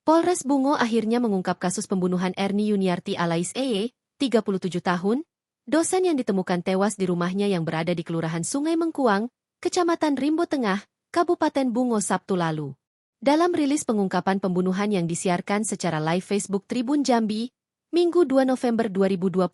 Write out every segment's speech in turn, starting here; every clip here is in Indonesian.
Polres Bungo akhirnya mengungkap kasus pembunuhan Erni Yuniarti alias EY, 37 tahun, dosen yang ditemukan tewas di rumahnya yang berada di Kelurahan Sungai Mengkuang, Kecamatan Rimbo Tengah, Kabupaten Bungo Sabtu lalu. Dalam rilis pengungkapan pembunuhan yang disiarkan secara live Facebook Tribun Jambi, Minggu 2 November 2025,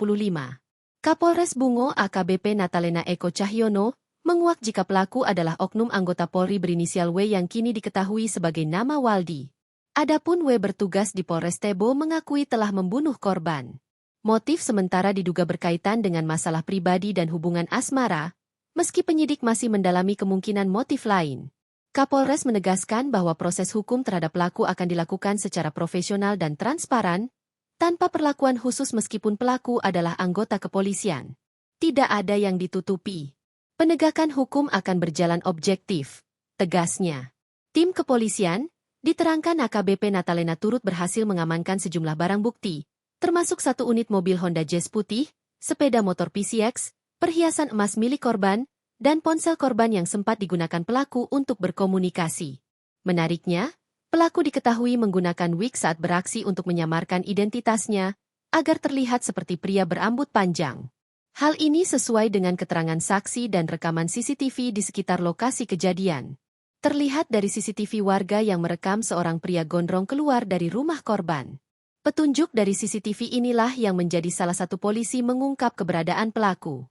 Kapolres Bungo AKBP Natalena Eko Cahyono menguak jika pelaku adalah oknum anggota Polri berinisial W yang kini diketahui sebagai nama Waldi. Adapun W bertugas di Polres Tebo mengakui telah membunuh korban. Motif sementara diduga berkaitan dengan masalah pribadi dan hubungan asmara, meski penyidik masih mendalami kemungkinan motif lain. Kapolres menegaskan bahwa proses hukum terhadap pelaku akan dilakukan secara profesional dan transparan, tanpa perlakuan khusus meskipun pelaku adalah anggota kepolisian. Tidak ada yang ditutupi. Penegakan hukum akan berjalan objektif, tegasnya. Tim kepolisian, diterangkan AKBP Natalena turut berhasil mengamankan sejumlah barang bukti, termasuk 1 unit mobil Honda Jazz putih, sepeda motor PCX, perhiasan emas milik korban, dan ponsel korban yang sempat digunakan pelaku untuk berkomunikasi. Menariknya, pelaku diketahui menggunakan wig saat beraksi untuk menyamarkan identitasnya, agar terlihat seperti pria berambut panjang. Hal ini sesuai dengan keterangan saksi dan rekaman CCTV di sekitar lokasi kejadian. Terlihat dari CCTV warga yang merekam seorang pria gondrong keluar dari rumah korban. Petunjuk dari CCTV inilah yang menjadi salah satu polisi mengungkap keberadaan pelaku.